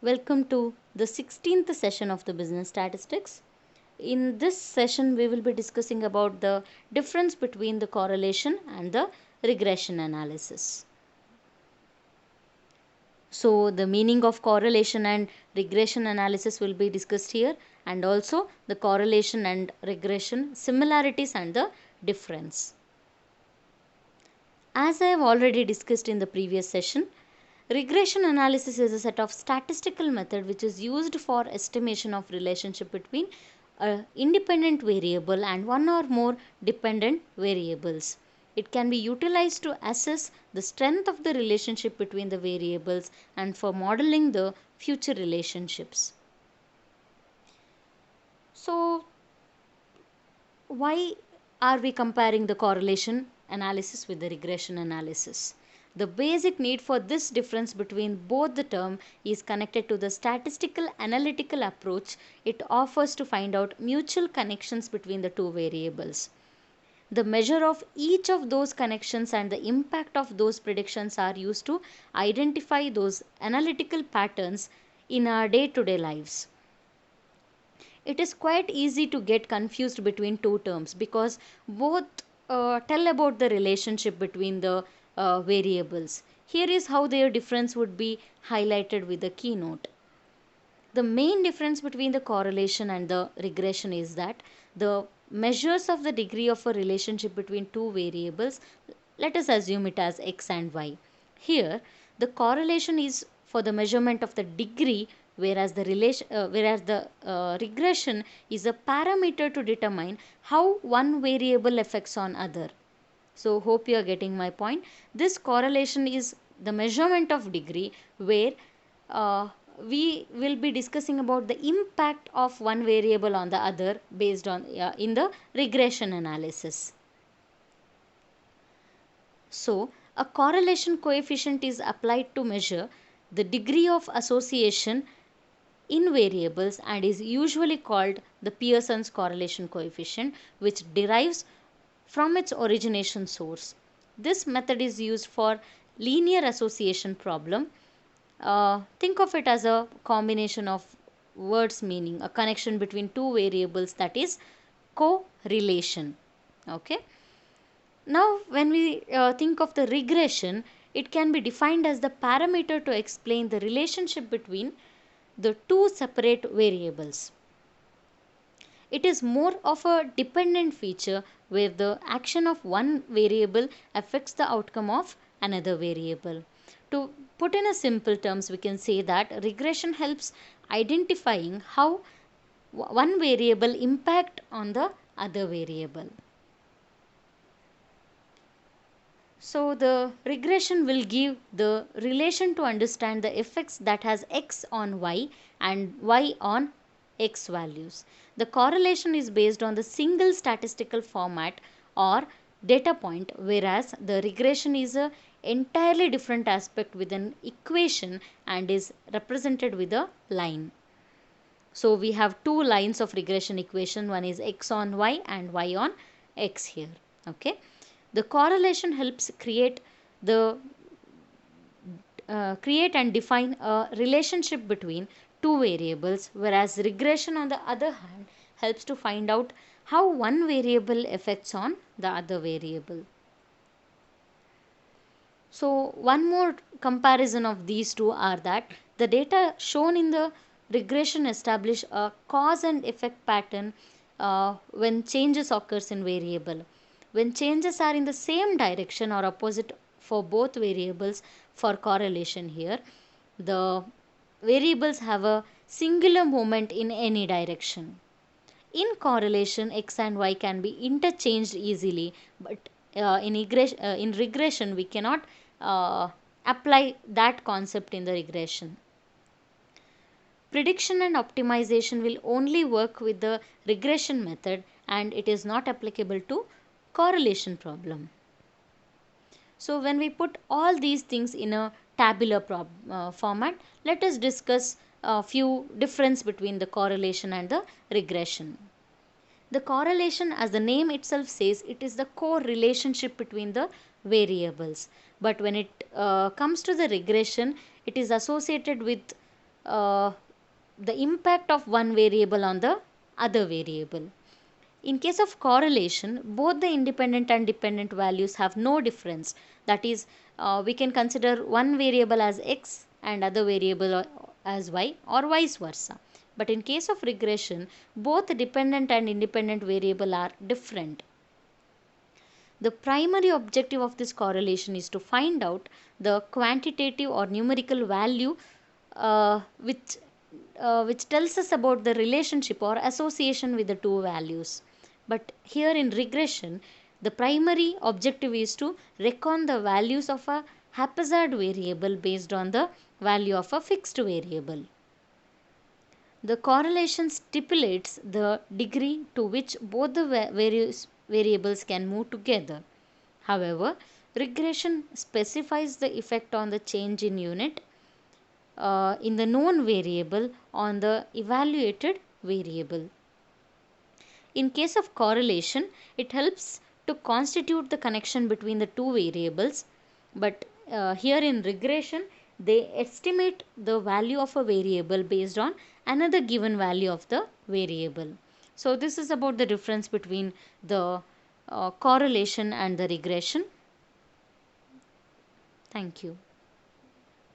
Welcome to the 16th session of the business statistics. In this session, we will be discussing about the difference between the correlation and the regression analysis. So, the meaning of correlation and regression analysis will be discussed here, and also the correlation and regression similarities and the difference. As I have already discussed in the previous session, regression analysis is a set of statistical method which is used for estimation of relationship between a independent variable and one or more dependent variables. It can be utilized to assess the strength of the relationship between the variables and for modeling the future relationships. So, why are we comparing the correlation analysis with the regression analysis? The basic need for this difference between both the term is connected to the statistical analytical approach it offers to find out mutual connections between the two variables. The measure of each of those connections and the impact of those predictions are used to identify those analytical patterns in our day-to-day lives. It is quite easy to get confused between two terms because both tell about the relationship between the variables. Here is how their difference would be highlighted with a keynote. The main difference between the correlation and the regression is that the measures of the degree of a relationship between two variables, let us assume it as x and y. Here, the correlation is for the measurement of the degree, whereas the regression is a parameter to determine how one variable affects on other. So, hope you are getting my point. This correlation is the measurement of degree, where uh, we will be discussing about the impact of one variable on the other based on in the regression analysis. So, a correlation coefficient is applied to measure the degree of association in variables and is usually called the Pearson's correlation coefficient, which derives from its origination source. This method is used for linear association problem. Think of it as a combination of words meaning a connection between two variables, that is correlation. Okay. Now, when we think of the regression, it can be defined as the parameter to explain the relationship between the two separate variables. It is more of a dependent feature where the action of one variable affects the outcome of another variable. To put in a simple terms, we can say that regression helps identifying how one variable impact on the other variable. So the regression will give the relation to understand the effects that has x on y and y on x values. The correlation is based on the single statistical format or data point, whereas the regression is a entirely different aspect with an equation and is represented with a line. So we have two lines of regression equation, one is x on y and y on x here. Okay. The correlation helps create and define a relationship between two variables, whereas regression on the other hand helps to find out how one variable affects on the other variable. So one more comparison of these two are that the data shown in the regression establish a cause and effect pattern when changes occurs in variable. When changes are in the same direction or opposite for both variables, for correlation here, the variables have a singular movement in any direction. In correlation, x and y can be interchanged easily, but in regression we cannot apply that concept in the regression. Prediction and optimization will only work with the regression method and it is not applicable to correlation problem. So when we put all these things in a tabular format, let us discuss a few difference between the correlation and the regression. The correlation, as the name itself says, it is the core relationship between the variables. But when it comes to the regression, it is associated with uh, the impact of one variable on the other variable. In case of correlation, both the independent and dependent values have no difference. That is, we can consider one variable as x and other variable as y, or vice versa. But in case of regression, both dependent and independent variable are different. The primary objective of this correlation is to find out the quantitative or numerical value which tells us about the relationship or association with the two values. But here in regression, the primary objective is to reckon the values of a haphazard variable based on the value of a fixed variable. The correlation stipulates the degree to which both the various variables can move together. However, regression specifies the effect on the change in unit in the known variable on the evaluated variable. In case of correlation, it helps to constitute the connection between the two variables, but here in regression, they estimate the value of a variable based on another given value of the variable. So, this is about the difference between the correlation and the regression. Thank you.